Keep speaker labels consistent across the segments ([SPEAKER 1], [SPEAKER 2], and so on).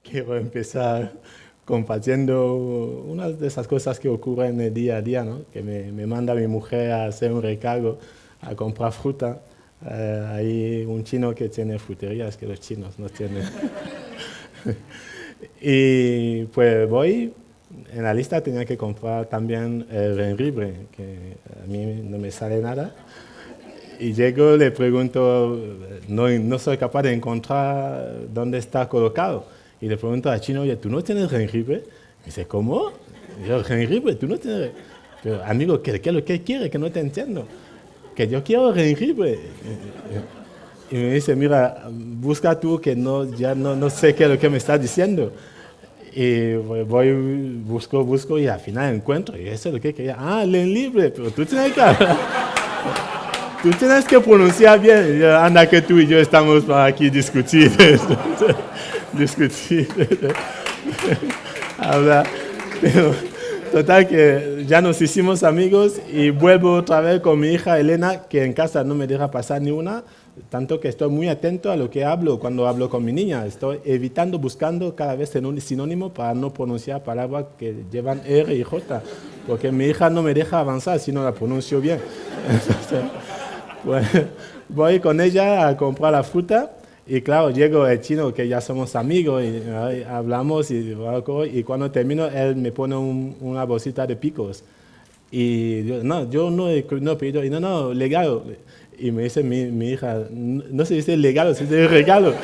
[SPEAKER 1] quiero empezar compartiendo una de esas cosas que ocurren en el día a día, ¿no? Que me manda mi mujer a hacer un recargo, a comprar fruta. Hay un chino que tiene fruterías que los chinos no tienen. Y pues voy, en la lista tenía que comprar también el jengibre, que a mí no me sale nada. Y llego, le pregunto, no soy capaz de encontrar dónde está colocado. Y le pregunto al chino, oye, ¿tú no tienes jengibre? Me dice, ¿cómo? Y yo, jengibre, tú no tienes. Pero, amigo, ¿qué es lo que quiere? Que no te entiendo. Que yo quiero jengibre. Y me dice, mira, busca tú que no sé qué es lo que me estás diciendo. Y voy, busco y al final encuentro. Y eso es lo que quería. Ah, jengibre, pero tú tienes que hablar. Tú tienes que pronunciar bien. Anda que tú y yo estamos para aquí discutir. Discutir. Hablar. Pero, total que ya nos hicimos amigos y vuelvo otra vez con mi hija Elena, que en casa no me deja pasar ni una, tanto que estoy muy atento a lo que hablo cuando hablo con mi niña. Estoy evitando, buscando cada vez un sinónimo para no pronunciar palabras que llevan R y J, porque mi hija no me deja avanzar si no la pronuncio bien. Entonces, bueno, voy con ella a comprar la fruta y claro, llego el chino que ya somos amigos y hablamos y cuando termino él me pone una bolsita de picos y yo no he pedido, y no, legal. Y me dice mi hija, no se dice legal, se dice regalo.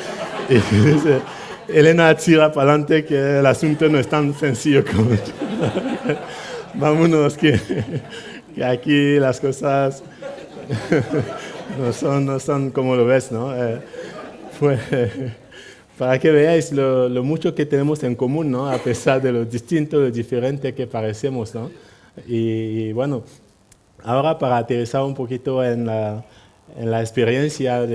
[SPEAKER 1] Y me dice, Elena tira para adelante que el asunto no es tan sencillo como... Vámonos que aquí las cosas... no son como lo ves, ¿no? Pues, para que veáis lo mucho que tenemos en común, ¿no? A pesar de lo distinto, lo diferente que parecemos, ¿no? Y bueno, ahora para aterrizar un poquito en la experiencia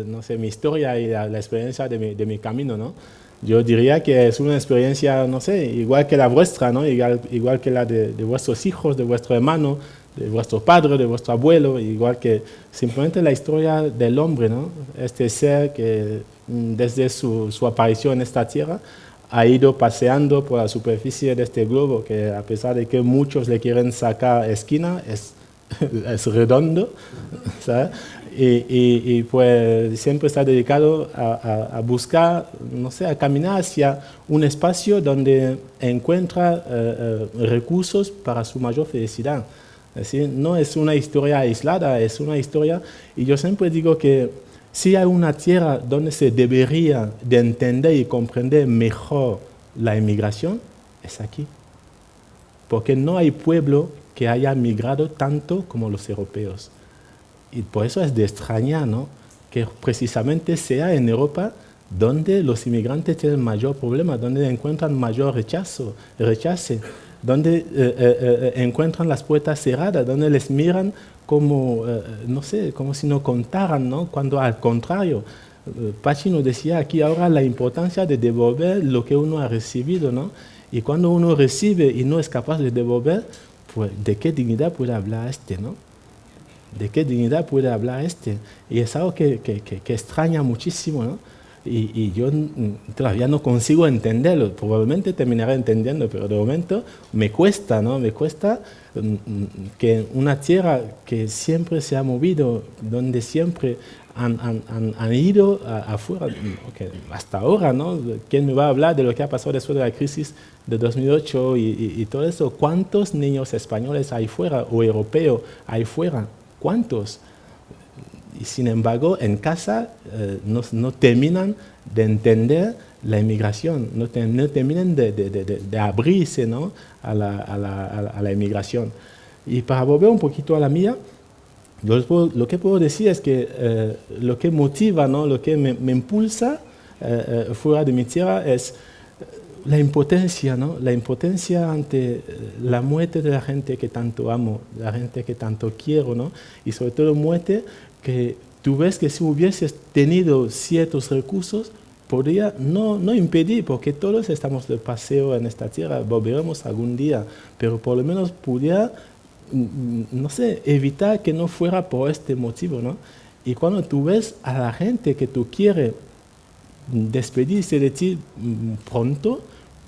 [SPEAKER 1] no sé, mi historia y la experiencia de mi camino, ¿no? Yo diría que es una experiencia, no sé, igual que la vuestra, ¿no? Igual que la de vuestros hijos, de vuestro hermano, de vuestro padre, de vuestro abuelo, igual que simplemente la historia del hombre, ¿no? Este ser que desde su aparición en esta tierra ha ido paseando por la superficie de este globo, que a pesar de que muchos le quieren sacar esquina, es redondo, ¿sabes? Pues siempre está dedicado a buscar, no sé, a caminar hacia un espacio donde encuentra recursos para su mayor felicidad. Es decir, no es una historia aislada, es una historia, y yo siempre digo que si hay una tierra donde se debería de entender y comprender mejor la inmigración, es aquí. Porque no hay pueblo que haya migrado tanto como los europeos. Y por eso es de extrañar, ¿no? Que precisamente sea en Europa donde los inmigrantes tienen mayor problema, donde encuentran mayor rechazo, donde encuentran las puertas cerradas, donde les miran como, no sé, como si no contaran, ¿no? Cuando al contrario, Pachi nos decía aquí ahora la importancia de devolver lo que uno ha recibido, ¿no? Y cuando uno recibe y no es capaz de devolver, pues ¿de qué dignidad puede hablar este, no? ¿De qué dignidad puede hablar este? Y es algo que extraña muchísimo, ¿no? Y yo todavía no consigo entenderlo. Probablemente terminaré entendiendo, pero de momento me cuesta, ¿no? Me cuesta que una tierra que siempre se ha movido, donde siempre han ido afuera, okay, hasta ahora, ¿no? ¿Quién me va a hablar de lo que ha pasado después de la crisis de 2008 y todo eso? ¿Cuántos niños españoles hay fuera o europeos hay fuera? ¿Cuántos? Y sin embargo, en casa no terminan de entender la inmigración, no terminan de abrirse, ¿no? a la inmigración. Y para volver un poquito a la mía, lo que puedo decir es que lo que motiva, ¿no? Lo que me impulsa fuera de mi tierra es la impotencia, ¿no? La impotencia ante la muerte de la gente que tanto amo, la gente que tanto quiero, ¿no? Y sobre todo muerte que tú ves que si hubieses tenido ciertos recursos, podría no impedir, porque todos estamos de paseo en esta tierra, volveremos algún día, pero por lo menos pudiera, no sé, evitar que no fuera por este motivo, ¿no? Y cuando tú ves a la gente que tú quieres despedirse de ti pronto,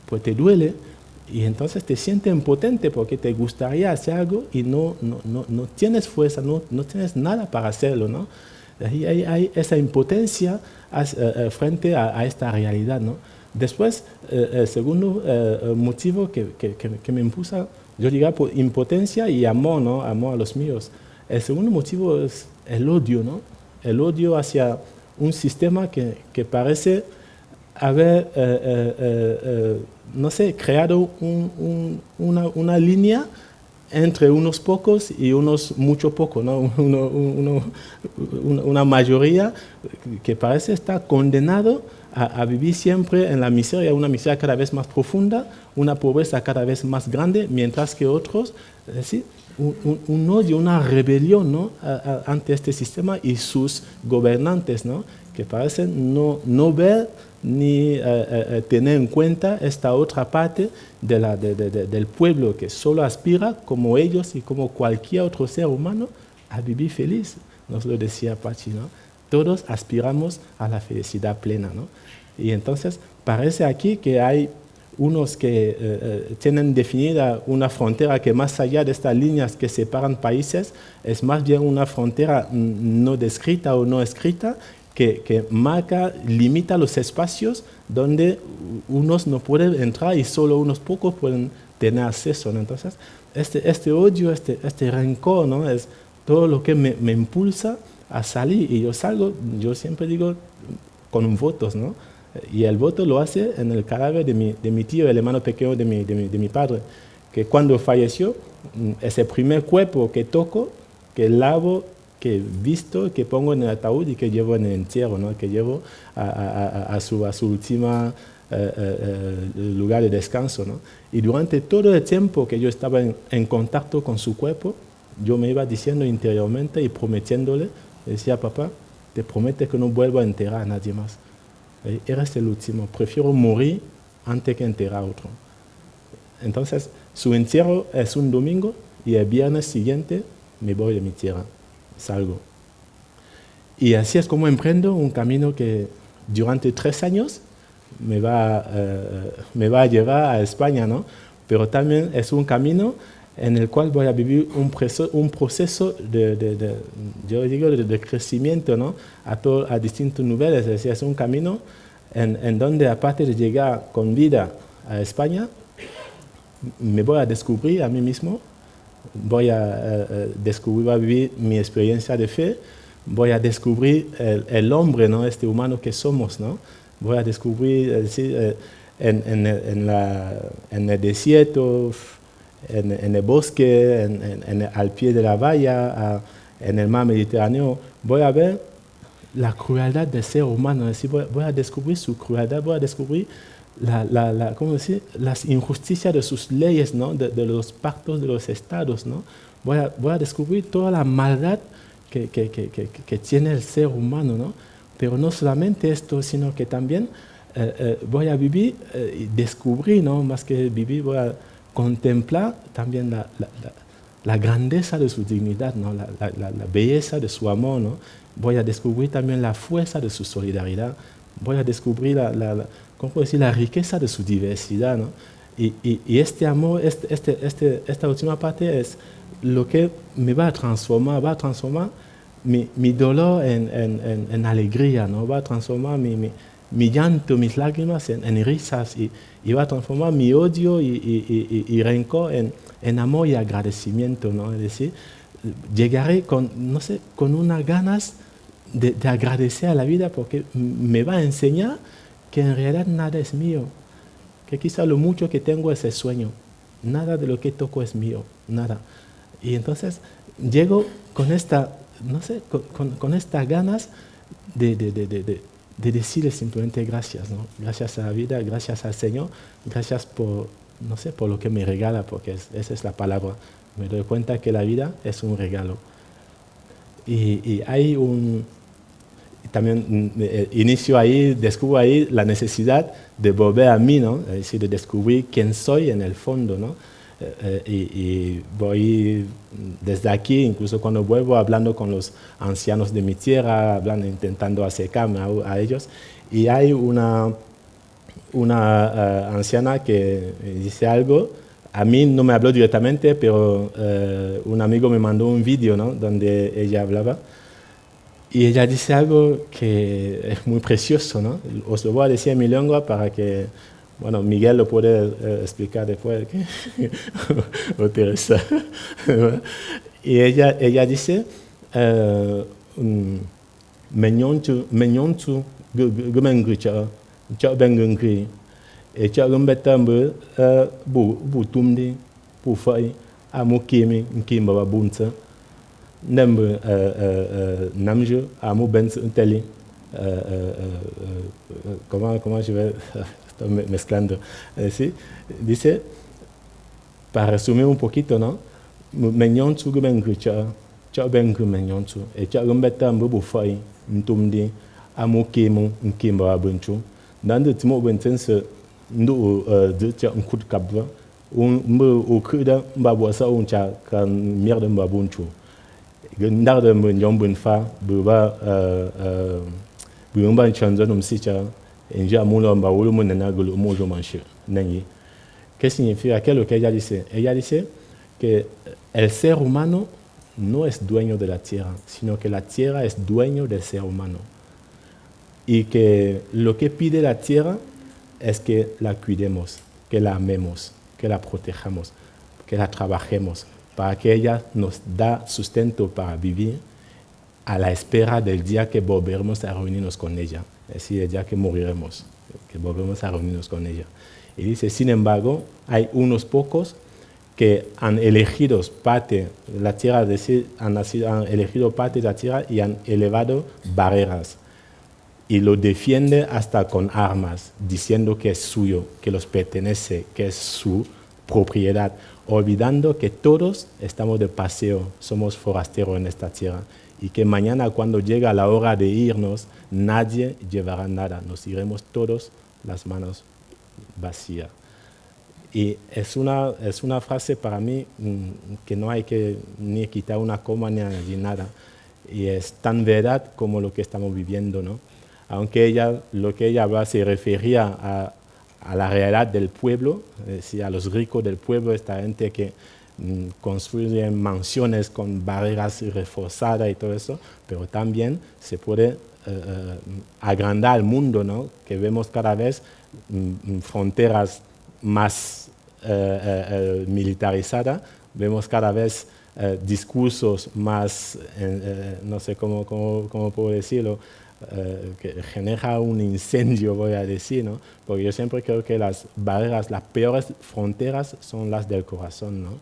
[SPEAKER 1] pues te duele. Y entonces te sientes impotente porque te gustaría hacer algo y no tienes fuerza, no tienes nada para hacerlo, ¿no? Ahí hay esa impotencia frente a esta realidad, ¿no? Después, el segundo motivo que me impulsa, yo diría por impotencia y amor, ¿no? Amor a los míos. El segundo motivo es el odio, ¿no? El odio hacia un sistema que parece haber, no sé, creado una línea entre unos pocos y unos mucho pocos, ¿no? Una mayoría que parece estar condenado a vivir siempre en la miseria, una miseria cada vez más profunda, una pobreza cada vez más grande, mientras que otros, es decir, un odio, una rebelión, ¿no? Ante este sistema y sus gobernantes, ¿no? Que parecen no ver ni tener en cuenta esta otra parte del pueblo que solo aspira, como ellos y como cualquier otro ser humano, a vivir feliz. Nos lo decía Pachi, ¿no? Todos aspiramos a la felicidad plena, ¿no? Y entonces parece aquí que hay unos que tienen definida una frontera que más allá de estas líneas que separan países, es más bien una frontera no descrita o no escrita, que marca, limita los espacios donde unos no pueden entrar y solo unos pocos pueden tener acceso, ¿no? Entonces, este odio, este rencor, ¿no? Es todo lo que me impulsa a salir. Y yo salgo, yo siempre digo, con votos, ¿no? Y el voto lo hace en el cadáver de mi tío, el hermano pequeño de mi padre, que cuando falleció, ese primer cuerpo que toco, que lavo, que visto, que pongo en el ataúd y que llevo en el entierro, ¿no? Que llevo a su última lugar de descanso, ¿no? Y durante todo el tiempo que yo estaba en contacto con su cuerpo, yo me iba diciendo interiormente y prometiéndole, decía, papá, te prometo que no vuelvo a enterrar a nadie más. Eres el último, prefiero morir antes que enterrar a otro. Entonces, su entierro es un domingo y el viernes siguiente me voy de mi tierra, salgo. Y así es como emprendo un camino que durante 3 años me va a llevar a España, ¿no? Pero también es un camino en el cual voy a vivir un proceso yo digo, de crecimiento, ¿no? A distintos niveles. Es decir, es un camino en donde, aparte de llegar con vida a España, me voy a descubrir a mí mismo, voy a vivir mi experiencia de fe, voy a descubrir el hombre, ¿no? Este humano que somos, ¿no? Voy a descubrir, es decir, en el desierto, en el bosque, al pie de la valla, en el mar Mediterráneo, voy a ver la crueldad del ser humano, es decir, voy a descubrir su crueldad, voy a descubrir ¿cómo decir? Las injusticias de sus leyes, ¿no? de los pactos de los estados, ¿no? Voy a descubrir toda la maldad que tiene el ser humano, ¿no? Pero no solamente esto, sino que también voy a vivir y descubrir, ¿no? Más que vivir, voy a contemplar también la grandeza de su dignidad, ¿no? La belleza de su amor, ¿no? Voy a descubrir también la fuerza de su solidaridad, voy a descubrir ¿cómo puedo decir? La riqueza de su diversidad, ¿no? Y este amor, esta última parte es lo que me va a transformar mi dolor en alegría, ¿no? Va a transformar mi llanto, mis lágrimas en risas y va a transformar mi odio y rencor en amor y agradecimiento, ¿no? Es decir, llegaré con unas ganas de agradecer a la vida porque me va a enseñar que en realidad nada es mío, que quizá lo mucho que tengo es el sueño, nada de lo que toco es mío, nada. Y entonces llego con estas ganas de decirle simplemente gracias, ¿no? Gracias a la vida, gracias al Señor, gracias por lo que me regala, porque esa es la palabra. Me doy cuenta que la vida es un regalo. Y hay también descubro ahí la necesidad de volver a mí, ¿no? Es decir, de descubrir quién soy en el fondo, ¿no? Y voy desde aquí, incluso cuando vuelvo, hablando con los ancianos de mi tierra, intentando acercarme a ellos, y hay una anciana que dice algo. A mí no me habló directamente, pero un amigo me mandó un vídeo, ¿no?, donde ella hablaba. Y ella dice algo que es muy precioso, ¿no? Os lo voy a decir en mi lengua para que, bueno, Miguel lo puede explicar después, o Teresa. Y ella dice, menyontu gumengri cha bengengri e cha gumbetambe bu tumdi bu fai amu kimi nkimba babunta nembe namje amu bens inteli comment je vais estoy mezclando, ¿sí? Dice, para resumir un poquito, ¿no? Menyontu gumengri cha bengri menyontu e cha gumbetambe bu fai ntumdi amu kimi nkimba babunchu nande timo bentense ndu de cha nkut kabwa mbe okuda mbabwa sa uncha kan merde mbabunchu ndarde mbe nyombun fa buba bumba chanzo nomsicha enja mulo mbawulu munena gulu mojo manche nanyi. ¿Qué significa? ¿Qué es lo que ella dice? Ella dice que el ser humano no es dueño de la tierra, sino que la tierra es dueño del ser humano. Y que lo que pide la tierra es que la cuidemos, que la amemos, que la protejamos, que la trabajemos, para que ella nos da sustento para vivir a la espera del día que volveremos a reunirnos con ella, es decir, el día que moriremos, que volveremos a reunirnos con ella. Y dice, sin embargo, hay unos pocos que han elegido parte de la tierra, es decir, han elegido parte de la tierra y han elevado barreras. Y lo defiende hasta con armas, diciendo que es suyo, que los pertenece, que es su propiedad, olvidando que todos estamos de paseo, somos forasteros en esta tierra, y que mañana cuando llega la hora de irnos, nadie llevará nada, nos iremos todos las manos vacías. Y es una frase para mí que no hay que ni quitar una coma ni añadir nada, y es tan verdad como lo que estamos viviendo, ¿no? Aunque lo que ella hablaba se refería a la realidad del pueblo, es decir, a los ricos del pueblo, esta gente que construye mansiones con barreras reforzadas y todo eso, pero también se puede agrandar el mundo, ¿no? Que vemos cada vez fronteras más militarizadas, vemos cada vez discursos más, no sé cómo puedo decirlo, que genera un incendio, voy a decir, ¿no? Porque yo siempre creo que las barreras, las peores fronteras son las del corazón, ¿no?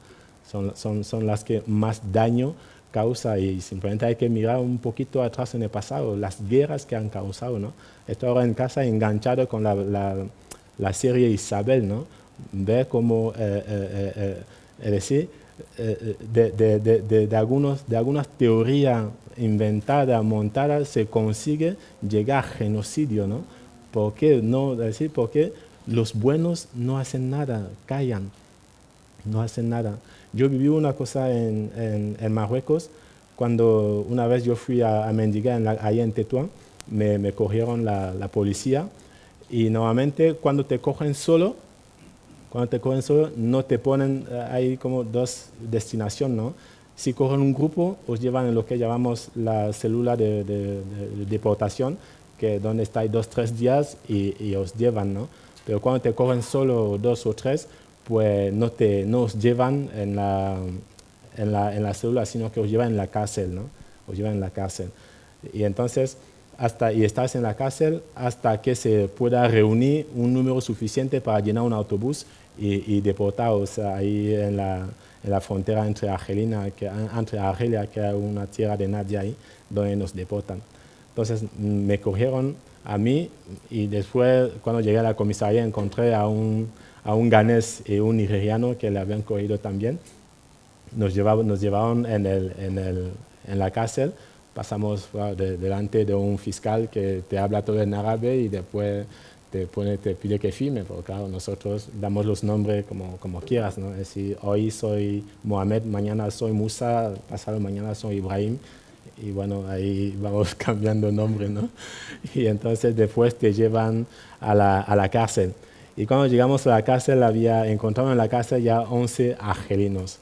[SPEAKER 1] Son las que más daño causa, y simplemente hay que mirar un poquito atrás en el pasado, las guerras que han causado, ¿no? Estoy ahora en casa enganchado con la serie Isabel, ¿no? Ver cómo, es decir, de algunas teorías inventadas, montadas, se consigue llegar a genocidio, ¿no? ¿Por qué? No, es decir, porque los buenos no hacen nada, callan, no hacen nada. Yo viví una cosa en Marruecos, cuando una vez yo fui a mendigar ahí en Tetuán, me cogieron la policía, y normalmente cuando te cogen solo, no te ponen, hay como dos destinaciones, ¿no? Si cogen un grupo, os llevan en lo que llamamos la célula de deportación, que donde estáis 2 o 3 días y os llevan, ¿no? Pero cuando te cogen solo 2 o 3, pues no os llevan en la célula, sino que os llevan en la cárcel, ¿no? Os llevan en la cárcel. Y entonces, y estás en la cárcel hasta que se pueda reunir un número suficiente para llenar un autobús y deportaros ahí en la frontera entre Argelia, que hay una tierra de nadie ahí, donde nos deportan. Entonces me cogieron a mí, y después cuando llegué a la comisaría encontré a un ganés y un nigeriano que le habían cogido también. Nos llevaron en la cárcel. Pasamos delante de un fiscal que te habla todo en árabe y después te pide que firme, porque claro, nosotros damos los nombres como quieras, ¿no? Es decir, hoy soy Mohamed, mañana soy Musa, pasado mañana soy Ibrahim, y bueno, ahí vamos cambiando nombre, ¿no? Y entonces después te llevan a la cárcel. Y cuando llegamos a la cárcel, encontramos en la cárcel ya 11 argelinos.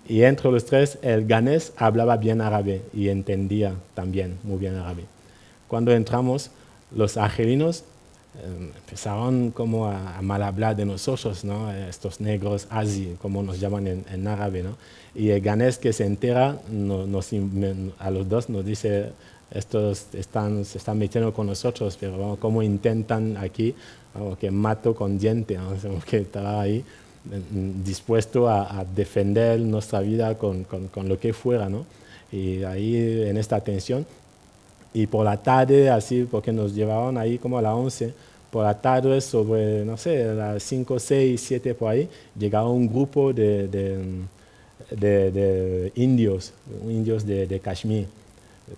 [SPEAKER 1] Y entre los tres, el ganés hablaba bien árabe y entendía también muy bien árabe. Cuando entramos, los argelinos empezaron como a mal hablar de nosotros, ¿no? Estos negros, así, como nos llaman en árabe, ¿no? Y el ganés que se entera, a los dos nos dice, estos se están metiendo con nosotros, pero vamos, como intentan aquí, vamos, que mato con diente, ¿no? Que estaba ahí dispuesto a defender nuestra vida con lo que fuera, ¿no? Y ahí en esta tensión. Y por la tarde, así, porque nos llevaban ahí como a las 11, por la tarde, sobre, no sé, a las 5, 6, 7 por ahí, llegaba un grupo de indios de Kashmir.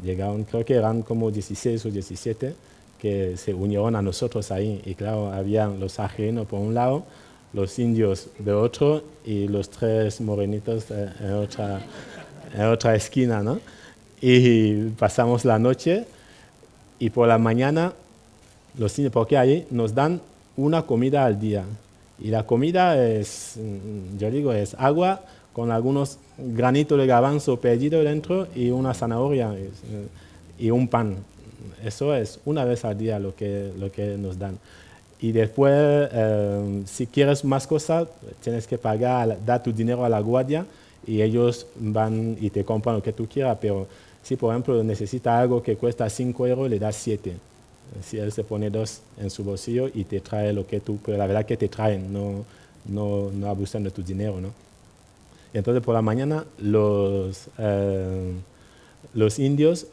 [SPEAKER 1] Llegaron, creo que eran como 16 o 17, que se unieron a nosotros ahí. Y claro, habían los argelinos por un lado, los indios de otro y los tres morenitos en otra esquina, ¿no? Y pasamos la noche y por la mañana, porque ahí nos dan una comida al día. Y la comida es, yo digo, es agua con algunos granitos de garbanzo perdido dentro y una zanahoria y un pan. Eso es una vez al día lo que nos dan. Y después, si quieres más cosas, tienes que pagar, dar tu dinero a la guardia y ellos van y te compran lo que tú quieras. Pero si, por ejemplo, necesita algo que cuesta 5 euros, le das 7. Si él se pone 2 en su bolsillo y te trae lo que tú... Pero la verdad que te traen, no abusan de tu dinero, ¿no? Y entonces, por la mañana, los indios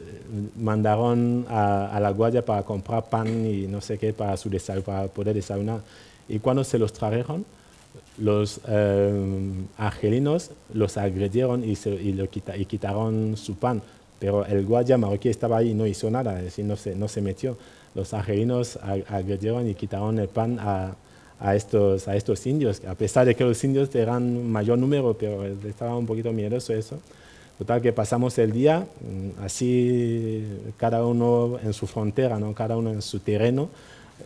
[SPEAKER 1] mandaron a la guardia para comprar pan y no sé qué para poder desayunar. Y cuando se los trajeron, los argelinos los agredieron y quitaron su pan. Pero el guardia marroquí estaba ahí y no hizo nada, es decir, no se metió. Los argelinos agredieron y quitaron el pan a estos indios, a pesar de que los indios eran mayor número, pero estaba un poquito miedoso eso. Total que pasamos el día así, cada uno en su frontera, ¿no? Cada uno en su terreno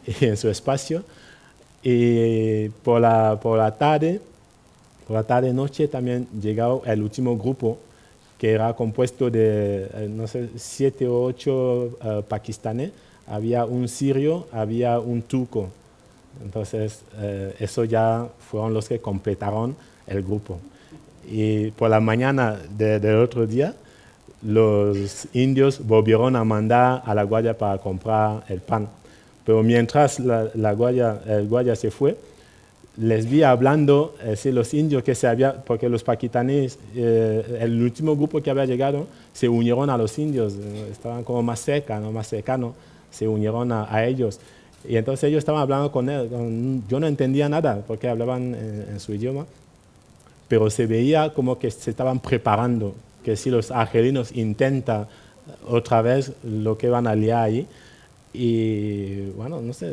[SPEAKER 1] y en su espacio. Y por la tarde, noche también llegó el último grupo, que era compuesto de, no sé, 7 o 8 pakistaníes. Había un sirio, había un turco. Entonces, eso ya fueron los que completaron el grupo. Y por la mañana del otro día, los indios volvieron a mandar a la guardia para comprar el pan. Pero mientras el guardia se fue, les vi hablando, los indios que porque los pakistaníes, el último grupo que había llegado, se unieron a los indios, estaban como más cercanos, se unieron a ellos. Y entonces ellos estaban hablando con él, yo no entendía nada porque hablaban en su idioma, pero se veía como que se estaban preparando, que si los argelinos intentan otra vez lo que van a liar ahí. Y bueno, no sé,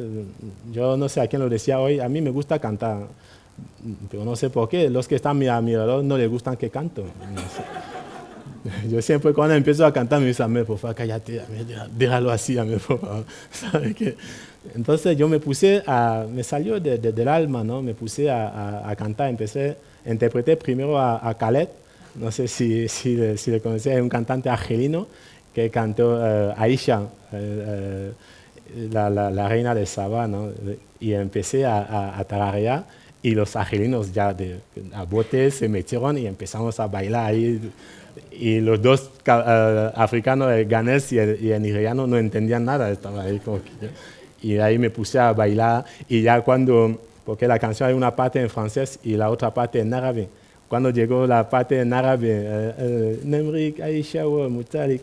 [SPEAKER 1] yo no sé a quién lo decía hoy, a mí me gusta cantar, pero no sé por qué, los que están a mi alrededor no les gustan que canto. No sé. Yo siempre cuando empiezo a cantar me dicen, por favor, cállate, déjalo así, por favor. ¿Sabe qué? Entonces yo me salió del alma, ¿no? Me puse a cantar, interpreté primero a Khaled, no sé si le conocía, es un cantante argelino que cantó Aisha, la reina de Saba, ¿no? Y empecé a tararear y los argelinos ya a bote se metieron y empezamos a bailar ahí. Y los dos africanos, el ganés y el nigeriano, no entendían nada, estaban ahí como que... Y ahí me puse a bailar y ya porque la canción hay una parte en francés y la otra parte en árabe. Cuando llegó la parte en árabe, Nemrik, Aisha, Mutalik,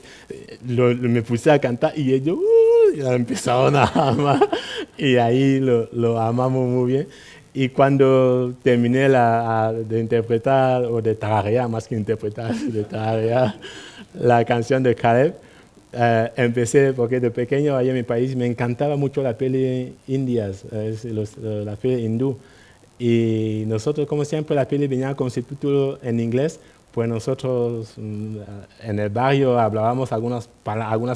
[SPEAKER 1] me puse a cantar y ellos ya empezaron a amar y ahí lo amamos muy bien. Y cuando terminé de interpretar, o de tararear, más que interpretar, de tararear la canción de Caleb, empecé, porque de pequeño allá en mi país me encantaba mucho la peli indias, la peli hindú. Y nosotros, como siempre, la peli venía con subtítulos en inglés, pues nosotros en el barrio hablábamos algunas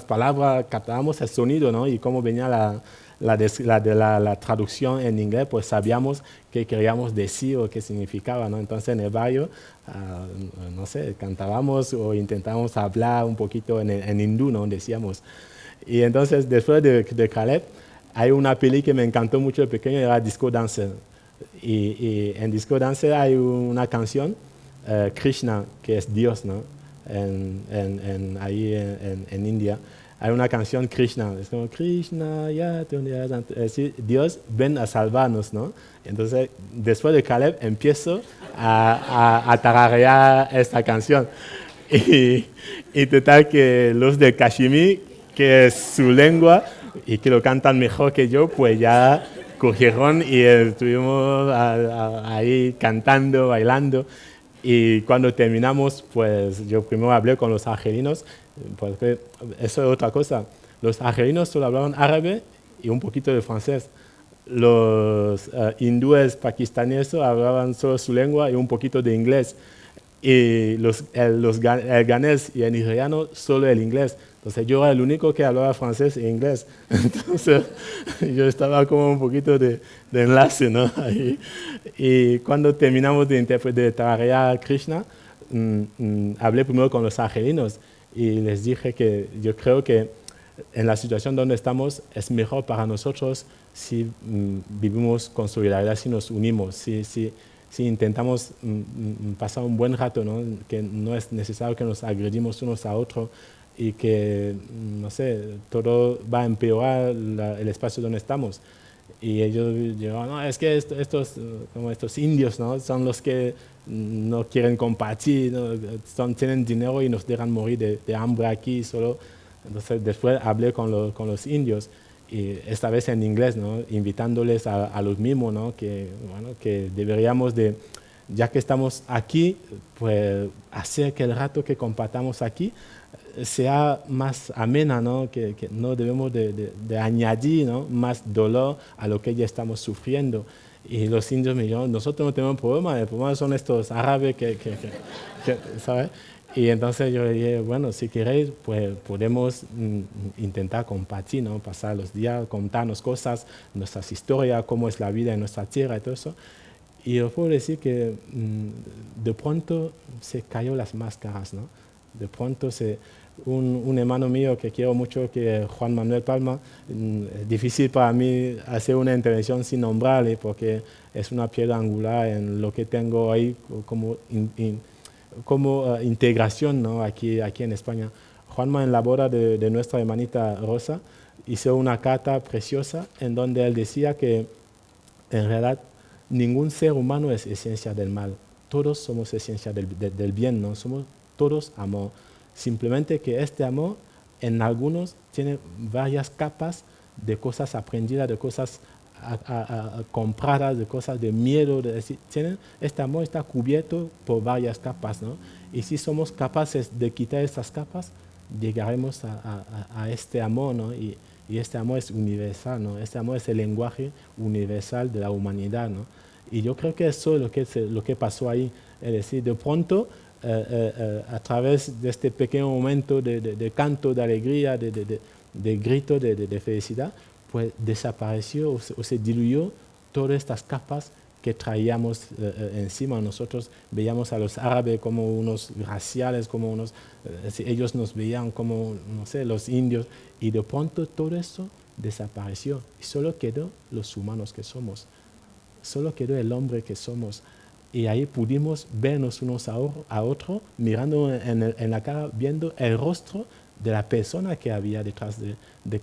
[SPEAKER 1] palabras, captábamos el sonido, ¿no? Y cómo venía la traducción en inglés, pues sabíamos qué queríamos decir o qué significaba, ¿no? Entonces en el barrio, no sé, cantábamos o intentábamos hablar un poquito en hindú, ¿no? Decíamos. Y entonces después de Caleb, hay una peli que me encantó mucho de pequeño, era Disco Dancer. Y en Disco Dancer hay una canción, Krishna, que es Dios, ¿no? Ahí en India. Hay una canción Krishna, es como Krishna, ya, es decir, Dios, ven a salvarnos, ¿no? Entonces, después de Caleb, empiezo a tararear esta canción. Y total que los de Kashmir, que es su lengua y que lo cantan mejor que yo, pues ya cogieron y estuvimos ahí cantando, bailando. Y cuando terminamos, pues yo primero hablé con los argelinos, porque eso es otra cosa. Los argelinos solo hablaban árabe y un poquito de francés. Los hindúes pakistaníes hablaban solo su lengua y un poquito de inglés. Y el ganés y el nigeriano solo el inglés. Entonces yo era el único que hablaba francés e inglés. Entonces yo estaba como un poquito de enlace, ¿no? Ahí. Y cuando terminamos de tararear Krishna, hablé primero con los argelinos y les dije que yo creo que en la situación donde estamos es mejor para nosotros si vivimos con solidaridad, si nos unimos, si intentamos pasar un buen rato, ¿no? Que no es necesario que nos agredimos unos a otros y que, no sé, todo va a empeorar el espacio donde estamos. Y ellos dijeron, no, es que como estos indios, ¿no? Son los que no quieren compartir, ¿no? Tienen dinero y nos dejan morir de hambre aquí solo. Entonces después hablé con los indios, y esta vez en inglés, ¿no? Invitándoles a los mismos, ¿no? Que deberíamos de, ya que estamos aquí, pues hacer que el rato que compartamos aquí sea más amena, ¿no? Que no debemos de añadir, ¿no? Más dolor a lo que ya estamos sufriendo. Y los indios me dijeron, nosotros no tenemos problema, el problema son estos árabes ¿sabes? Y entonces yo le dije, bueno, si queréis, pues podemos intentar compartir, ¿no? Pasar los días, contarnos cosas, nuestras historias, cómo es la vida en nuestra tierra y todo eso. Y yo puedo decir que de pronto se cayó las máscaras, ¿no? De pronto un hermano mío que quiero mucho, que es Juan Manuel Palma, es difícil para mí hacer una intervención sin nombrarle porque es una piedra angular en lo que tengo ahí como integración, ¿no? aquí en España. Juanma, en la boda de nuestra hermanita Rosa, hizo una carta preciosa en donde él decía que en realidad ningún ser humano es esencia del mal, todos somos esencia del bien, ¿no? Somos todos amor. Simplemente que este amor en algunos tiene varias capas de cosas aprendidas, de cosas compradas, de cosas de miedo, este amor está cubierto por varias capas, ¿no? Y si somos capaces de quitar estas capas, llegaremos a este amor, ¿no? Y este amor es universal, ¿no? Este amor es el lenguaje universal de la humanidad, ¿no? Y yo creo que eso es lo que pasó ahí. Es decir, de pronto, a través de este pequeño momento de canto, de alegría, de grito, de felicidad, pues desapareció o se diluyó todas estas capas que traíamos encima. Nosotros veíamos a los árabes como unos raciales, como unos, ellos nos veían como, no sé, los indios, y de pronto todo eso desapareció y solo quedó los humanos que somos, solo quedó el hombre que somos. Y ahí pudimos vernos unos a otros, mirando en la cara, viendo el rostro de la persona que había detrás de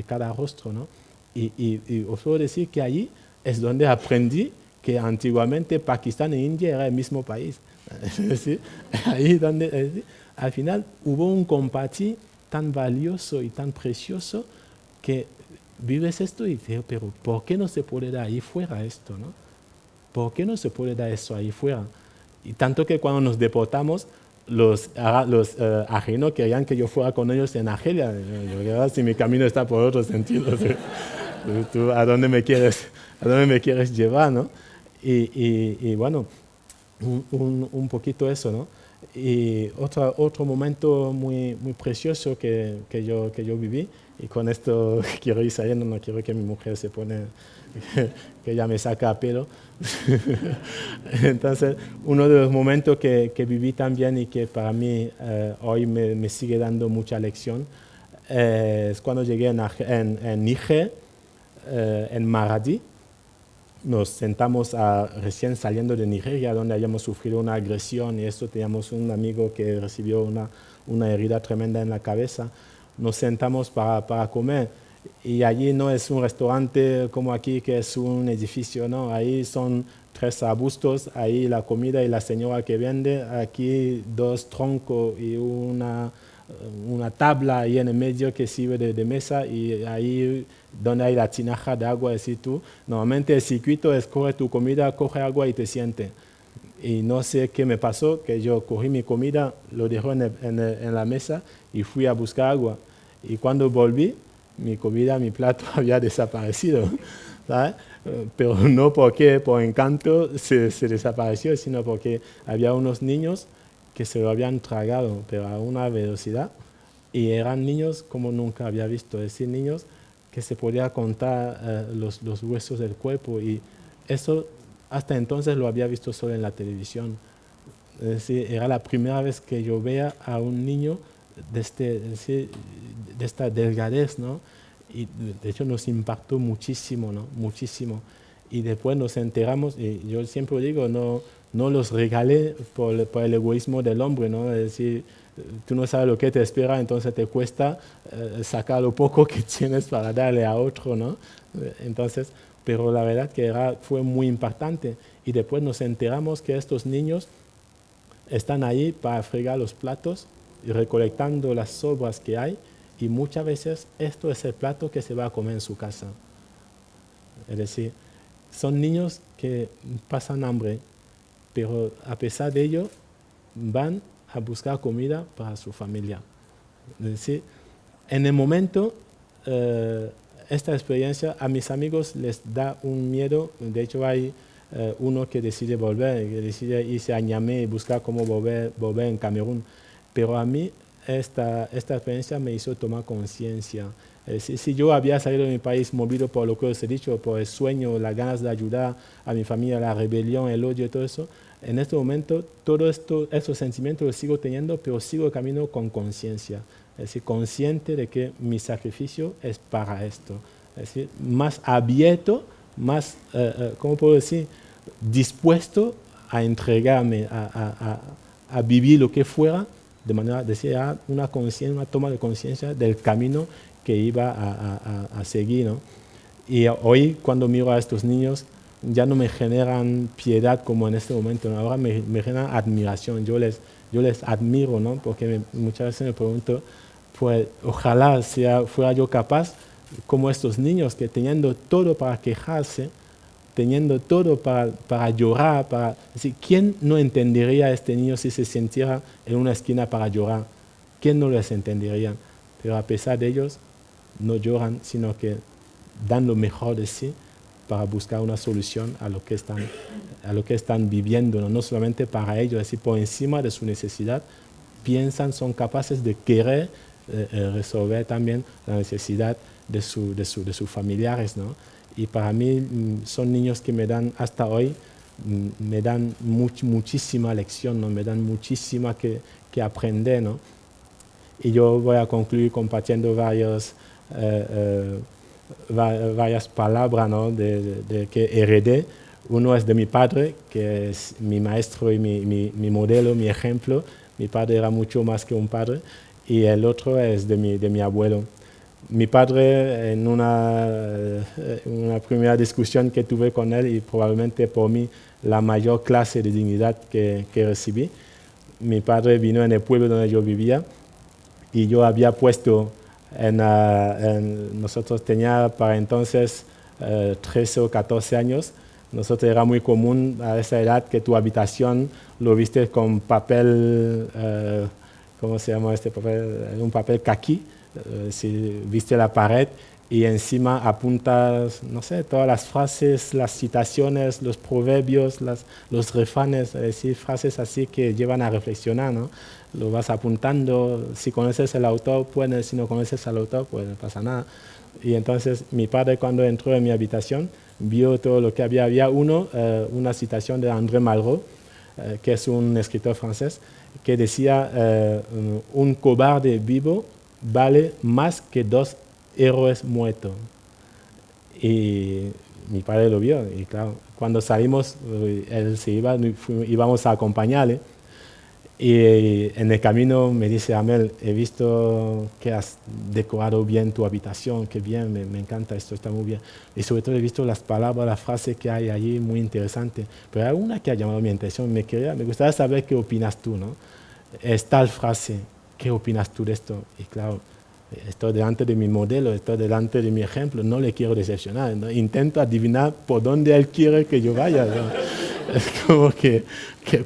[SPEAKER 1] cada rostro, ¿no? Y os puedo decir que allí es donde aprendí que antiguamente Pakistán e India era el mismo país. Es decir, ahí donde, es decir, al final hubo un compartir tan valioso y tan precioso que vives esto y dices, pero ¿por qué no se puede dar ahí fuera esto, no? ¿Por qué no se puede dar eso ahí fuera? Y tanto que cuando nos deportamos, los ajenos querían que yo fuera con ellos en Argelia. Yo, si mi camino está por otro sentido, ¿tú a dónde me quieres llevar, no? Y bueno, un poquito eso, ¿no? Y otro momento muy precioso que yo viví, y con esto quiero ir saliendo, no quiero que mi mujer se pone, que ya me saca a pelo. Entonces, uno de los momentos que viví también y que para mí hoy me sigue dando mucha lección es cuando llegué en Níger, en Maradi. Nos sentamos recién saliendo de Nigeria, donde habíamos sufrido una agresión y esto teníamos un amigo que recibió una herida tremenda en la cabeza. Nos sentamos para comer y allí no es un restaurante como aquí que es un edificio, no, ahí son 3 arbustos, ahí la comida y la señora que vende, aquí 2 troncos y una tabla ahí en el medio que sirve de mesa y ahí donde hay la tinaja de agua, decir tú, normalmente el circuito es coge tu comida, coge agua y te siente. Y no sé qué me pasó, que yo cogí mi comida, lo dejé en la mesa y fui a buscar agua. Y cuando volví, mi comida, mi plato había desaparecido, ¿sabes? Pero no porque por encanto se desapareció, sino porque había unos niños que se lo habían tragado, pero a una velocidad, y eran niños como nunca había visto, es decir, niños que se podía contar los huesos del cuerpo, y eso hasta entonces lo había visto solo en la televisión. Es decir, era la primera vez que yo veía a un niño es decir, de esta delgadez, ¿no? Y de hecho nos impactó muchísimo, ¿no? Muchísimo. Y después nos enteramos, y yo siempre digo, no los regalé por el egoísmo del hombre, ¿no? Es decir, tú no sabes lo que te espera, entonces te cuesta sacar lo poco que tienes para darle a otro, ¿no? Entonces, pero la verdad que fue muy impactante. Y después nos enteramos que estos niños están ahí para fregar los platos y recolectando las sobras que hay, y muchas veces esto es el plato que se va a comer en su casa. Es decir, son niños que pasan hambre, pero a pesar de ello van a buscar comida para su familia. Es decir, en el momento, esta experiencia a mis amigos les da un miedo. De hecho, hay uno que decide volver, que decide irse a Niamey y buscar cómo volver en Camerún. Pero a mí esta experiencia me hizo tomar conciencia. Si yo había salido de mi país movido por lo que os he dicho, por el sueño, las ganas de ayudar a mi familia, la rebelión, el odio y todo eso, en este momento todos estos sentimientos los sigo teniendo, pero sigo el camino con conciencia. Es decir, consciente de que mi sacrificio es para esto. Es decir, más abierto, más, ¿cómo puedo decir? Dispuesto a entregarme, a vivir lo que fuera, de manera, decir, una toma de conciencia del camino que iba a seguir, ¿no? Y hoy, cuando miro a estos niños, ya no me generan piedad como en este momento, ¿no? Ahora me generan admiración. Yo les admiro, ¿no? Porque muchas veces me pregunto, pues ojalá fuera yo capaz, como estos niños, que teniendo todo para quejarse, teniendo todo para llorar, es decir, ¿quién no entendería a este niño si se sintiera en una esquina para llorar? ¿Quién no les entendería? Pero a pesar de ellos, no lloran, sino que dan lo mejor de sí para buscar una solución a lo que están viviendo, ¿no? No solamente para ellos, es decir, por encima de su necesidad, piensan, son capaces de querer resolver también la necesidad de sus familiares, ¿no? Y para mí son niños que me dan, hasta hoy, me dan muchísima lección, ¿no? Me dan muchísima que aprender, ¿no? Y yo voy a concluir compartiendo varias palabras, ¿no? de que heredé. Uno es de mi padre, que es mi maestro y mi modelo, mi ejemplo. Mi padre era mucho más que un padre. Y el otro es de mi abuelo. Mi padre, en una primera discusión que tuve con él, y probablemente por mí la mayor clase de dignidad que recibí, mi padre vino en el pueblo donde yo vivía, y yo había puesto nosotros tenía para entonces 13 o 14 años. Nosotros era muy común a esa edad que tu habitación lo viste con papel, ¿cómo se llama este papel? Un papel caqui. Si viste la pared, y encima apuntas, no sé, todas las frases, las citaciones, los proverbios, los refranes, es decir, frases así que llevan a reflexionar, ¿no? Lo vas apuntando, si conoces el autor, pues, si no conoces al autor, pues no pasa nada. Y entonces mi padre, cuando entró en mi habitación, vio todo lo que había. Había una citación de André Malraux, que es un escritor francés, que decía, un cobarde vivo vale más que 2 héroes muertos. Y mi padre lo vio, y claro, cuando salimos, él se iba, íbamos a acompañarle, y en el camino me dice, Amel, he visto que has decorado bien tu habitación, qué bien, me encanta esto, está muy bien. Y sobre todo he visto las palabras, las frases que hay allí, muy interesantes. Pero hay una que ha llamado mi atención, me gustaría saber qué opinas tú, ¿no? Es tal frase, ¿qué opinas tú de esto? Y claro, estoy delante de mi modelo, estoy delante de mi ejemplo, no le quiero decepcionar, ¿no? Intento adivinar por dónde él quiere que yo vaya, ¿no? Es como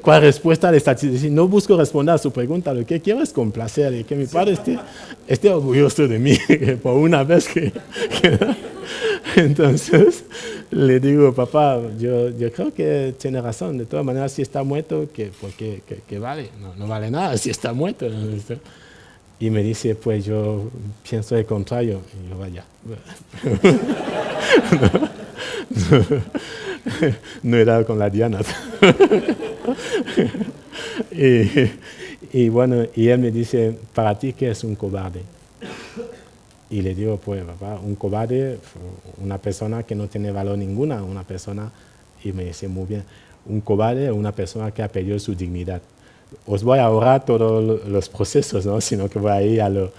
[SPEAKER 1] ¿cuál respuesta le está diciendo? No busco responder a su pregunta, lo que quiero es complacer y que mi padre esté orgulloso de mí, que por una vez que Entonces le digo, papá, yo creo que tiene razón, de todas maneras, si está muerto, que vale, no vale nada si está muerto. Y me dice, pues yo pienso el contrario. Y yo, vaya. No he dado con la diana. y bueno, y él me dice, ¿para ti qué es un cobarde? Y le digo, pues papá, un cobarde, una persona que no tiene valor ninguna, una persona, y me dice, muy bien, un cobarde es una persona que ha perdido su dignidad. Os voy a ahorrar todos los procesos, ¿no? Sino que voy a ir al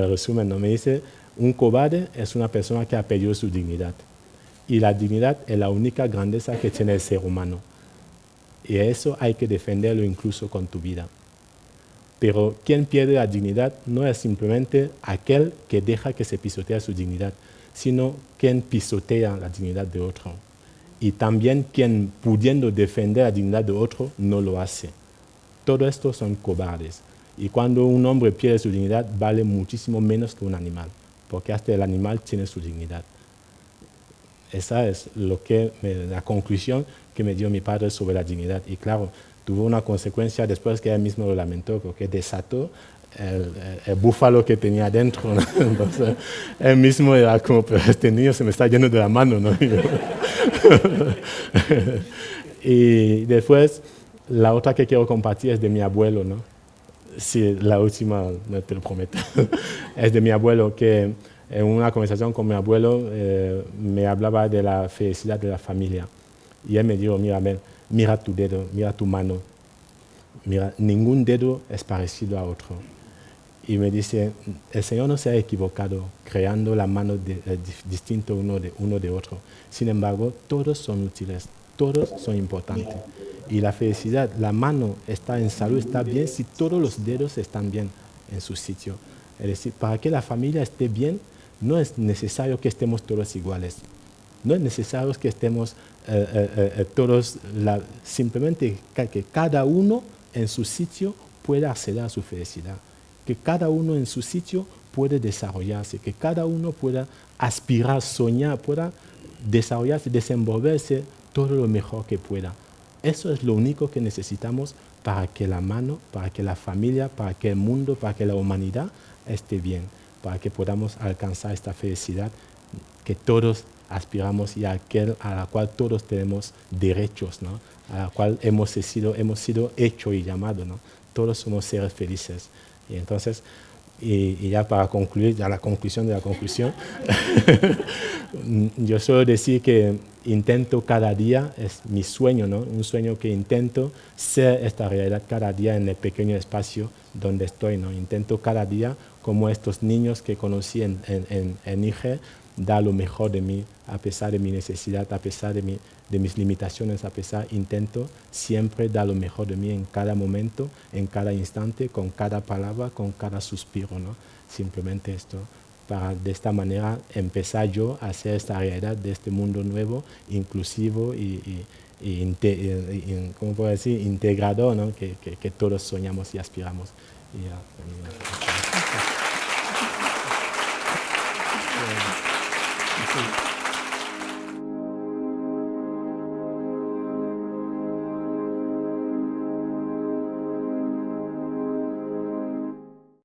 [SPEAKER 1] resumen, ¿no? Me dice, un cobarde es una persona que ha perdido su dignidad. Y la dignidad es la única grandeza que tiene el ser humano. Y eso hay que defenderlo incluso con tu vida. Pero quien pierde la dignidad no es simplemente aquel que deja que se pisotee su dignidad, sino quien pisotea la dignidad de otro. Y también quien, pudiendo defender la dignidad de otro, no lo hace. Todo esto son cobardes. Y cuando un hombre pierde su dignidad, vale muchísimo menos que un animal, porque hasta el animal tiene su dignidad. Esa es la conclusión que me dio mi padre sobre la dignidad. Y claro, tuvo una consecuencia después que él mismo lo lamentó, porque desató el búfalo que tenía dentro, ¿no? Entonces, él mismo era como, pero este niño se me está yendo de la mano, ¿no? Y después, la otra que quiero compartir es de mi abuelo, ¿no? Sí, la última, no te lo prometo. Es de mi abuelo, que en una conversación con mi abuelo me hablaba de la felicidad de la familia. Y él me dijo, mira, mira tu dedo, mira tu mano. Mira, ningún dedo es parecido a otro. Y me dice, el Señor no se ha equivocado creando la mano distinto uno de otro. Sin embargo, todos son útiles, todos son importantes. Y la felicidad, la mano está en salud, está bien si todos los dedos están bien en su sitio. Es decir, para que la familia esté bien, no es necesario que estemos todos iguales. No es necesario que estemos todos, simplemente que cada uno en su sitio pueda acceder a su felicidad. Que cada uno en su sitio puede desarrollarse, que cada uno pueda aspirar, soñar, pueda desarrollarse, desenvolverse todo lo mejor que pueda. Eso es lo único que necesitamos para que la mano, para que la familia, para que el mundo, para que la humanidad esté bien, para que podamos alcanzar esta felicidad que todos aspiramos y a la cual todos tenemos derechos, ¿no? A la cual hemos sido hechos y llamados, ¿no? Todos somos seres felices. Y entonces, y ya para concluir, ya la conclusión de la conclusión, yo suelo decir que intento cada día, es mi sueño, ¿no? Un sueño que intento ser esta realidad cada día en el pequeño espacio donde estoy, ¿no? Intento cada día, como estos niños que conocí en Níger, dar lo mejor de mí, a pesar de mi necesidad, a pesar de mis limitaciones, intento siempre dar lo mejor de mí en cada momento, en cada instante, con cada palabra, con cada suspiro, ¿no? Simplemente esto, para de esta manera empezar yo a hacer esta realidad de este mundo nuevo, inclusivo ¿cómo puedo decir? Integrador, ¿no? Que todos soñamos y aspiramos.